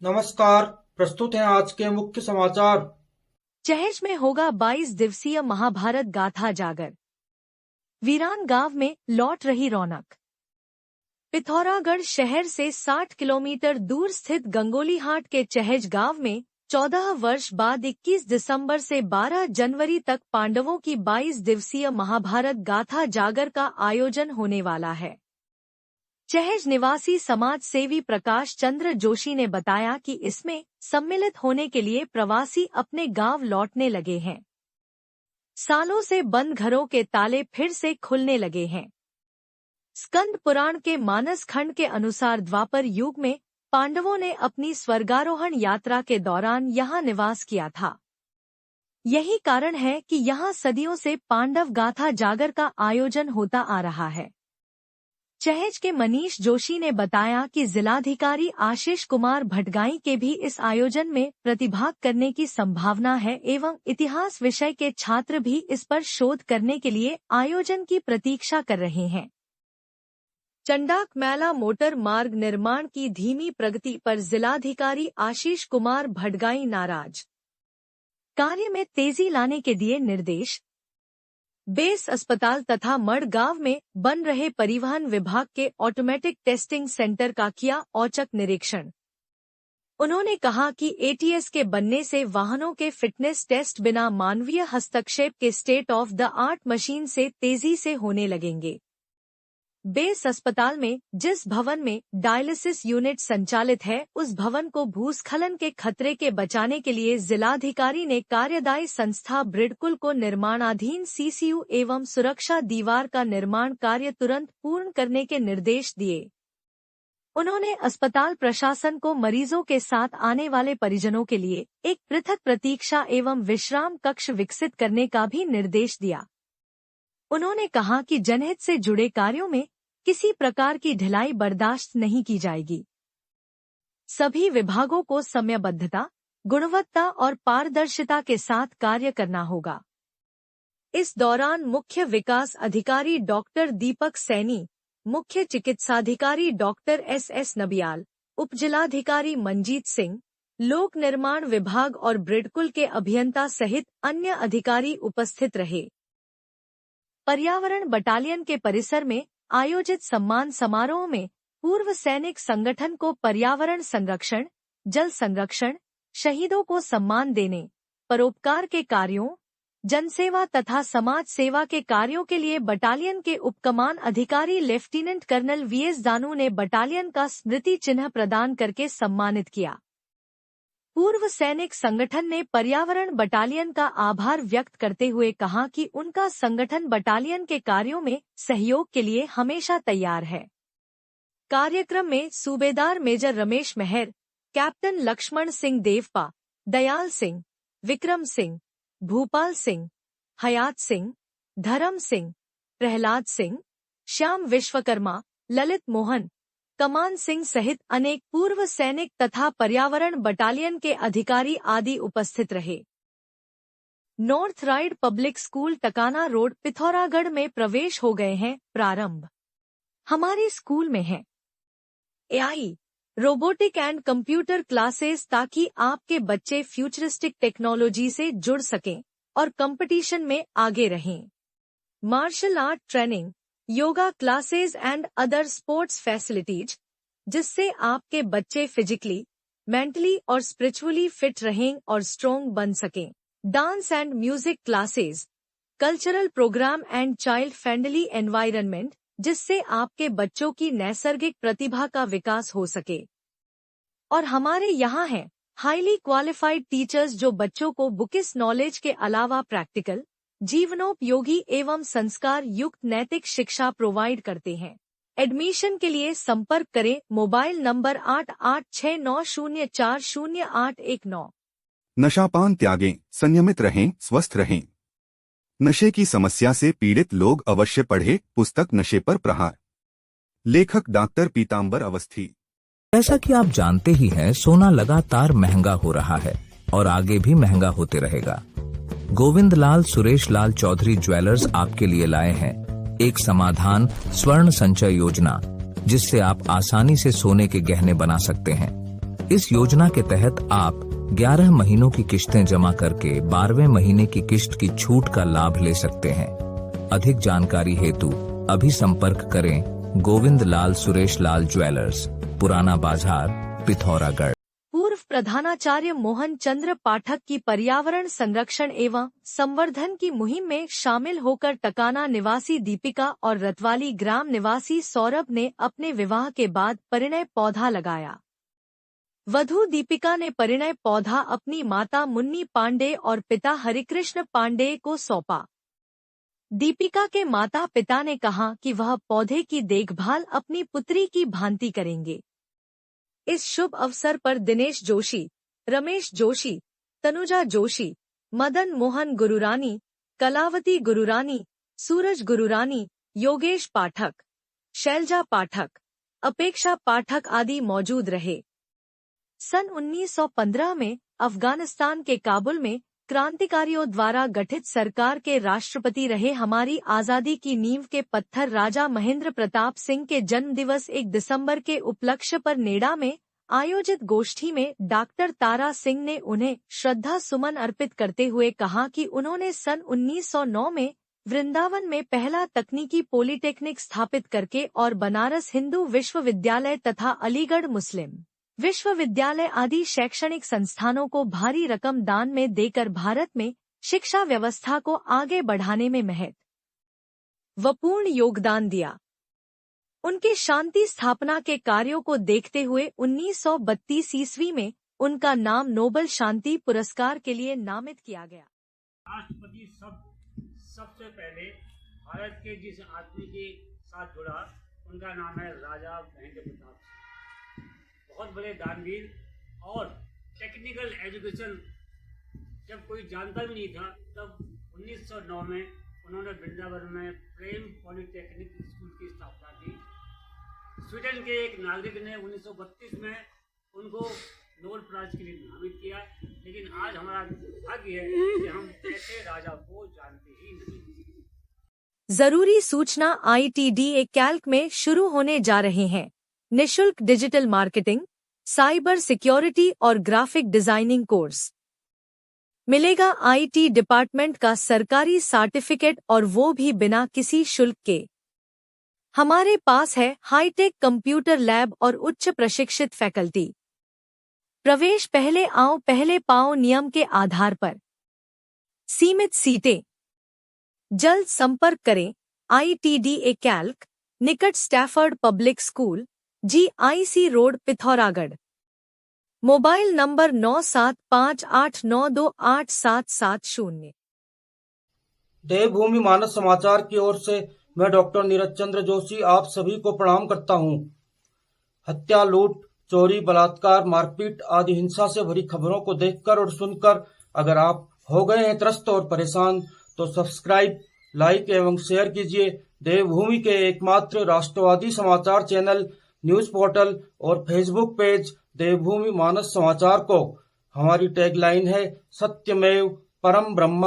नमस्कार। प्रस्तुत हैं आज के मुख्य समाचार। चहज में होगा 22 दिवसीय महाभारत गाथा जागर। वीरान गांव में लौट रही रौनक। पिथौरागढ़ शहर से 60 किलोमीटर दूर स्थित गंगोलीहाट के चहज गांव में 14 वर्ष बाद 21 दिसंबर से 12 जनवरी तक पांडवों की 22 दिवसीय महाभारत गाथा जागर का आयोजन होने वाला है। चहज निवासी समाज सेवी प्रकाश चंद्र जोशी ने बताया कि इसमें सम्मिलित होने के लिए प्रवासी अपने गांव लौटने लगे हैं। सालों से बंद घरों के ताले फिर से खुलने लगे हैं। स्कंद पुराण के मानस खंड के अनुसार द्वापर युग में पांडवों ने अपनी स्वर्गारोहण यात्रा के दौरान यहां निवास किया था। यही कारण है कि यहां सदियों से पांडव गाथा जागर का आयोजन होता आ रहा है। चहज के मनीष जोशी ने बताया कि जिलाधिकारी आशीष कुमार भटगाई के भी इस आयोजन में प्रतिभाग करने की संभावना है एवं इतिहास विषय के छात्र भी इस पर शोध करने के लिए आयोजन की प्रतीक्षा कर रहे हैं। चंडाक मैला मोटर मार्ग निर्माण की धीमी प्रगति पर जिलाधिकारी आशीष कुमार भटगाई नाराज। कार्य में तेजी लाने के दिए निर्देश। बेस अस्पताल तथा मड़ गांव में बन रहे परिवहन विभाग के ऑटोमेटिक टेस्टिंग सेंटर का किया औचक निरीक्षण। उन्होंने कहा कि एटीएस के बनने से वाहनों के फिटनेस टेस्ट बिना मानवीय हस्तक्षेप के state of the art machine से तेजी से होने लगेंगे। बेस अस्पताल में जिस भवन में डायलिसिस यूनिट संचालित है उस भवन को भूस्खलन के खतरे के बचाने के लिए जिलाधिकारी ने कार्यदायी संस्था ब्रिडकुल को निर्माणाधीन सीसीयू एवं सुरक्षा दीवार का निर्माण कार्य तुरंत पूर्ण करने के निर्देश दिए। उन्होंने अस्पताल प्रशासन को मरीजों के साथ आने वाले परिजनों के लिए एक पृथक प्रतीक्षा एवं विश्राम कक्ष विकसित करने का भी निर्देश दिया। उन्होंने कहा कि जनहित से जुड़े कार्यों में किसी प्रकार की ढिलाई बर्दाश्त नहीं की जाएगी। सभी विभागों को समयबद्धता, गुणवत्ता और पारदर्शिता के साथ कार्य करना होगा। इस दौरान मुख्य विकास अधिकारी डॉक्टर दीपक सैनी, मुख्य चिकित्साधिकारी डॉक्टर एस नबियाल, उपजिलाधिकारी मंजीत सिंह, लोक निर्माण विभाग और ब्रिडकुल के अभियंता सहित अन्य अधिकारी उपस्थित रहे। पर्यावरण बटालियन के परिसर में आयोजित सम्मान समारोह में पूर्व सैनिक संगठन को पर्यावरण संरक्षण, जल संरक्षण, शहीदों को सम्मान देने, परोपकार के कार्यों, जनसेवा तथा समाज सेवा के कार्यों के लिए बटालियन के उपकमान अधिकारी लेफ्टिनेंट कर्नल वीएस दानू ने बटालियन का स्मृति चिन्ह प्रदान करके सम्मानित किया। पूर्व सैनिक संगठन ने पर्यावरण बटालियन का आभार व्यक्त करते हुए कहा कि उनका संगठन बटालियन के कार्यों में सहयोग के लिए हमेशा तैयार है। कार्यक्रम में सूबेदार मेजर रमेश मेहर, कैप्टन लक्ष्मण सिंह देवपा, दयाल सिंह, विक्रम सिंह, भूपाल सिंह, हयात सिंह, धर्म सिंह, प्रहलाद सिंह, श्याम विश्वकर्मा, ललित मोहन, कमान सिंह सहित अनेक पूर्व सैनिक तथा पर्यावरण बटालियन के अधिकारी आदि उपस्थित रहे। North ride public school Takana road Pithoragarh में प्रवेश हो गए हैं प्रारंभ। हमारे स्कूल में है AI, robotic and computer classes ताकि आपके बच्चे फ्यूचरिस्टिक टेक्नोलॉजी से जुड़ सकें और कंपटीशन में आगे रहें। Martial art training, yoga classes and other sports facilities, जिससे आपके बच्चे फिजिकली, मेंटली और स्पिरिचुअली फिट रहें और स्ट्रॉन्ग बन सकें। Dance and music classes, cultural program and child friendly environment, जिससे आपके बच्चों की नैसर्गिक प्रतिभा का विकास हो सके। और हमारे यहाँ हैं हाईली क्वालिफाइड टीचर्स जो बच्चों को बुकिश नॉलेज के अलावा प्रैक्टिकल, जीवनोपयोगी एवं संस्कार युक्त नैतिक शिक्षा प्रोवाइड करते हैं। एडमिशन के लिए संपर्क करें मोबाइल नंबर 8869040819। नशापान त्यागें, संयमित रहें, स्वस्थ रहें। नशे की समस्या से पीड़ित लोग अवश्य पढ़े पुस्तक नशे पर प्रहार। लेखक डॉक्टर पीतांबर अवस्थी। जैसा कि आप जानते ही हैं, सोना लगातार महंगा हो रहा है और आगे भी महंगा होते रहेगा। गोविंद लाल सुरेश लाल चौधरी ज्वेलर्स आपके लिए लाए हैं एक समाधान स्वर्ण संचय योजना, जिससे आप आसानी से सोने के गहने बना सकते हैं। इस योजना के तहत आप 11 महीनों की किश्तें जमा करके 12वें महीने की किश्त की छूट का लाभ ले सकते हैं। अधिक जानकारी हेतु अभी संपर्क करें गोविंद लाल सुरेश लाल ज्वेलर्स, पुराना बाजार, पिथौरागढ़। पूर्व प्रधानाचार्य मोहन चंद्र पाठक की पर्यावरण संरक्षण एवं संवर्धन की मुहिम में शामिल होकर टकाना निवासी दीपिका और रतवाली ग्राम निवासी सौरभ ने अपने विवाह के बाद परिणय पौधा लगाया। वधू दीपिका ने परिणय पौधा अपनी माता मुन्नी पांडे और पिता हरिकृष्ण पांडे को सौंपा। दीपिका के माता पिता ने कहा कि वह पौधे की देखभाल अपनी पुत्री की भांति करेंगे। इस शुभ अवसर पर दिनेश जोशी, रमेश जोशी, तनुजा जोशी, मदन मोहन गुरुरानी, कलावती गुरुरानी, सूरज गुरुरानी, योगेश पाठक, शैलजा पाठक, अपेक्षा पाठक आदि मौजूद रहे। सन 1915 में अफगानिस्तान के काबुल में क्रांतिकारियों द्वारा गठित सरकार के राष्ट्रपति रहे हमारी आजादी की नींव के पत्थर राजा महेंद्र प्रताप सिंह के जन्म दिवस 1 दिसंबर के उपलक्ष्य पर नेडा में आयोजित गोष्ठी में डॉक्टर तारा सिंह ने उन्हें श्रद्धा सुमन अर्पित करते हुए कहा कि उन्होंने सन 1909 में वृंदावन में पहला तकनीकी पॉलिटेक्निक स्थापित करके और बनारस हिंदू विश्वविद्यालय तथा अलीगढ़ मुस्लिम विश्वविद्यालय आदि शैक्षणिक संस्थानों को भारी रकम दान में देकर भारत में शिक्षा व्यवस्था को आगे बढ़ाने में महत्वपूर्ण योगदान दिया। उनके शांति स्थापना के कार्यों को देखते हुए 1932 ईस्वी में उनका नाम नोबेल शांति पुरस्कार के लिए नामित किया गया। राष्ट्रपति सबसे पहले भारत के जिस आदमी के साथ जुड़ा उनका नाम है राजा महेंद्र प्रताप सिंह। बहुत बड़े दानवीर और टेक्निकल एजुकेशन जब कोई जानता भी नहीं था तब 1909 में उन्होंने वृंदावन में प्रेम पॉलिटेक्निक स्कूल की स्थापना की। स्वीडन के एक नागरिक ने 1932 में उनको नोबेल प्राइज के लिए नामित किया, लेकिन आज हमारा भाग्य है कि हम ऐसे राजा को जानते ही नहीं। जरूरी सूचना ITDA कैल्क में शुरू होने जा रहे हैं। निशुल्क डिजिटल मार्केटिंग, साइबर सिक्योरिटी और ग्राफिक डिजाइनिंग कोर्स मिलेगा। IT डिपार्टमेंट का सरकारी सर्टिफिकेट और वो भी बिना किसी शुल्क के। हमारे पास है हाईटेक कंप्यूटर लैब और उच्च प्रशिक्षित फैकल्टी। प्रवेश पहले आओ पहले पाओ नियम के आधार पर। सीमित सीटें। जल्द संपर्क करें ITDA कैल्क, निकट Stafford public school, GIC road, Pithoragarh. Mobile number 9758928770। देवभूमि मानस समाचार की ओर से मैं डॉक्टर नीरज चंद्र जोशी आप सभी को प्रणाम करता हूं। हत्या, लूट, चोरी, बलात्कार, मारपीट आदि हिंसा से भरी खबरों को देखकर और सुनकर अगर आप हो गए हैं त्रस्त और परेशान तो सब्सक्राइब, लाइक एवं शेयर कीजिए देवभूमि के एकमात्र राष्ट्रवादी समाचार चैनल, न्यूज पोर्टल और फेसबुक पेज देवभूमि मानस समाचार को। हमारी टैगलाइन है सत्यमेव परम ब्रह्म।